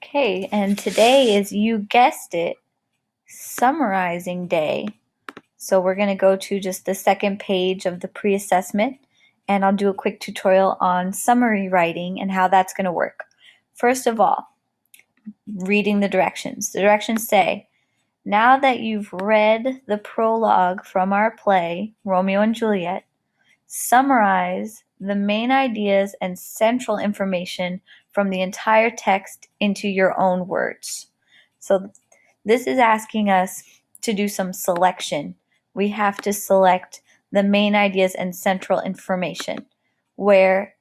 Okay, and today is, you guessed it, summarizing day. So we're going to go to just the second page of the pre-assessment, and I'll do a quick tutorial on summary writing and how that's going to work. First of all, reading the directions. The directions say, now that you've read the prologue from our play, Romeo and Juliet, summarize the main ideas and central information from the entire text into your own words. So this is asking us to do some selection. We have to select the main ideas and central information, where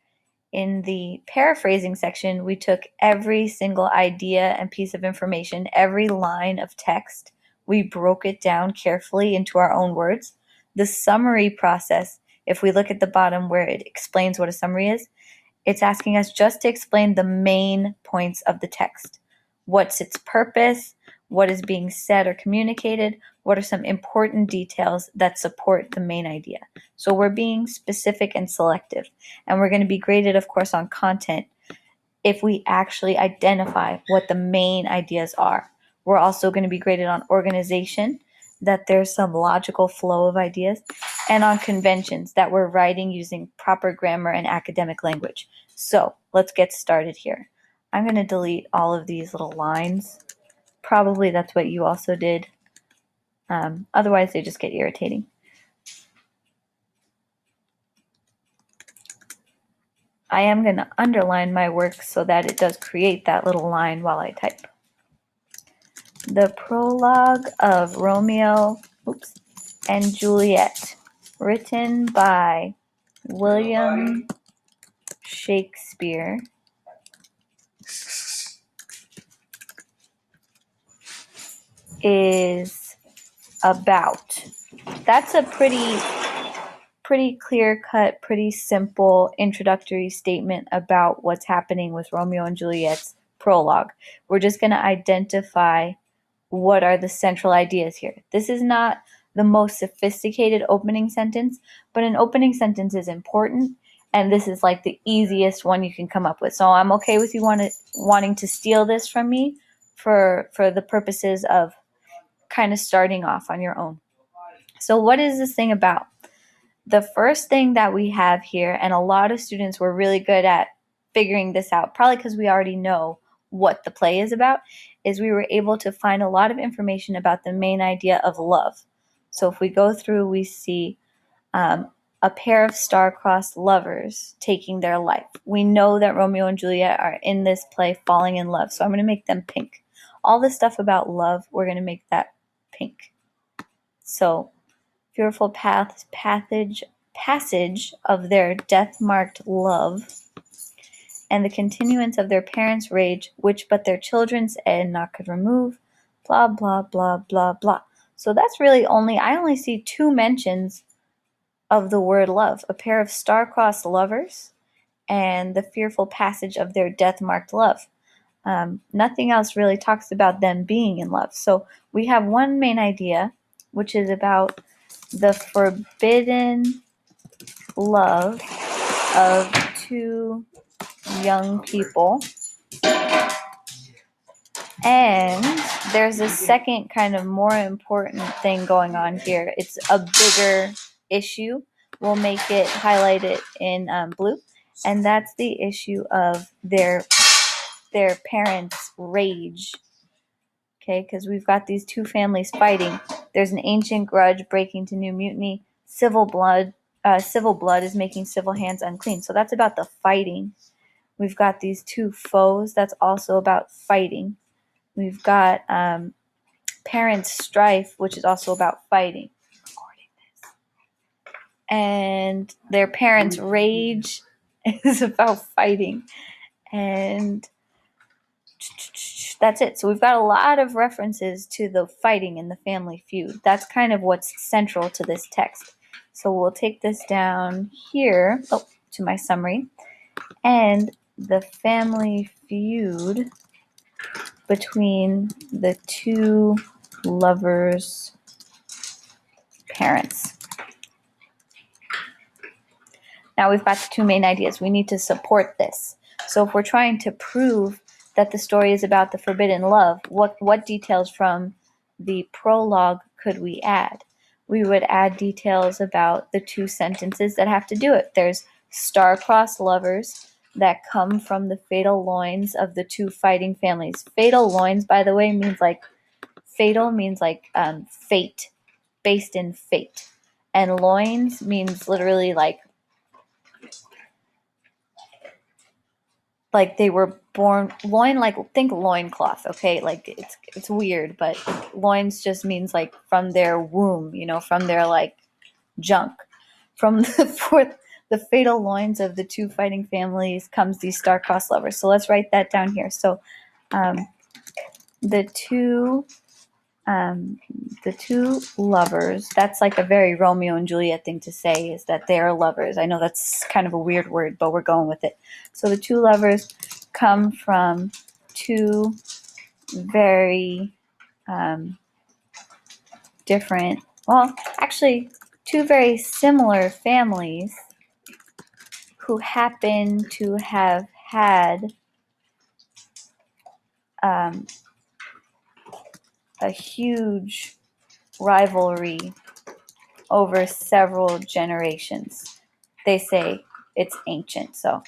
in the paraphrasing section, we took every single idea and piece of information, every line of text. We broke it down carefully into our own words. The summary process, if we look at the bottom where it explains what a summary is, it's asking us just to explain the main points of the text. What's its purpose? What is being said or communicated? What are some important details that support the main idea? So we're being specific and selective. And we're going to be graded, of course, on content if we actually identify what the main ideas are. We're also going to be graded on organization, that there's some logical flow of ideas, and on conventions, that we're writing using proper grammar and academic language. So let's get started here. I'm going to delete all of these little lines. Probably that's what you also did. Otherwise, they just get irritating. I am going to underline my work so that it does create that little line while I type. The Prologue of Romeo and Juliet, written by William Shakespeare, is about. That's a pretty clear-cut, pretty simple introductory statement about what's happening with Romeo and Juliet's prologue. We're just going to identify what are the central ideas here. This is not the most sophisticated opening sentence, but an opening sentence is important, and this is like the easiest one you can come up with. So I'm okay with you wanting to steal this from me for the purposes of kind of starting off on your own. So what is this thing about? The first thing that we have here, and a lot of students were really good at figuring this out, probably because we already know what the play is about, is we were able to find a lot of information about the main idea of love. So if we go through, we see a pair of star-crossed lovers taking their life. We know that Romeo and Juliet are in this play falling in love, so I'm going to make them pink. All this stuff about love, we're going to make that pink. So fearful passage of their death-marked love, and the continuance of their parents' rage, which but their children's end not could remove, blah, blah, blah, blah, blah. So that's really I only see two mentions of the word love, a pair of star-crossed lovers and the fearful passage of their death-marked love. Nothing else really talks about them being in love. So we have one main idea, which is about the forbidden love of two young people. And there's a second kind of more important thing going on here. It's a bigger issue. We'll make it, highlight it in blue. And that's the issue of their parents' rage. Okay, because we've got these two families fighting. There's an ancient grudge breaking to new mutiny. Civil blood is making civil hands unclean. So that's about the fighting. We've got these two foes. That's also about fighting. We've got parents' strife, which is also about fighting. And their parents' rage is about fighting. And that's it. So we've got a lot of references to the fighting in the family feud. That's kind of what's central to this text. So we'll take this down here, to my summary. And the family feud between the two lovers' parents. Now we've got the two main ideas. We need to support this. So if we're trying to prove that the story is about the forbidden love, what details from the prologue could we add? We would add details about the two sentences that have to do it. There's star-crossed lovers that come from the fatal loins of the two fighting families. Fatal loins, by the way, means like fatal means like fate, based in fate. And loins means literally like they were born loin, like think loincloth, okay? Like it's weird, but loins just means like from their womb, from their like junk. From the fatal loins of the two fighting families comes these star-crossed lovers. So let's write that down here. So the two lovers, that's like a very Romeo and Juliet thing to say, is that they are lovers. I know that's kind of a weird word, but we're going with it. So the two lovers come from two very different, well, actually, two very similar families who happen to have had a huge rivalry over several generations. They say it's ancient, so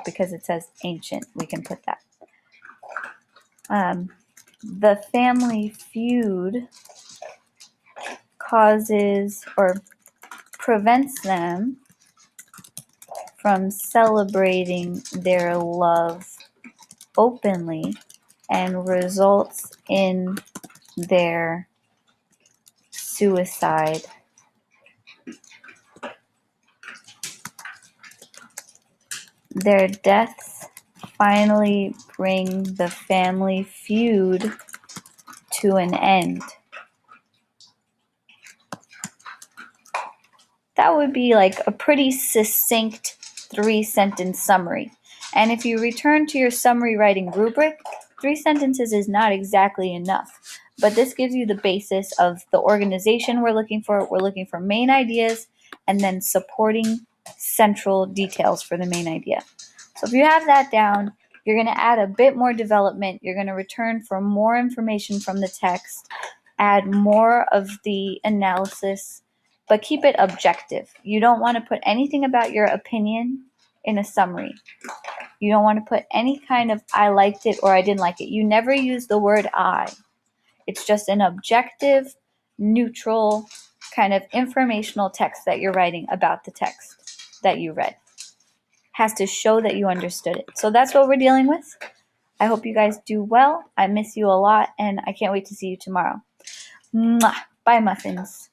because it says ancient, we can put that. The family feud causes or prevents them from celebrating their love openly and results in their suicide. Their deaths finally bring the family feud to an end. That would be like a pretty succinct 3-sentence summary. And if you return to your summary writing rubric, 3 sentences is not exactly enough. But this gives you the basis of the organization we're looking for. We're looking for main ideas and then supporting central details for the main idea. So if you have that down, you're going to add a bit more development. You're going to return for more information from the text, add more of the analysis, but keep it objective. You don't want to put anything about your opinion in a summary. You don't want to put any kind of I liked it or I didn't like it. You never use the word I. It's just an objective, neutral, kind of informational text that you're writing about the text that you read. Has to show that you understood it. So that's what we're dealing with. I hope you guys do well. I miss you a lot, and I can't wait to see you tomorrow. Mwah. Bye, muffins.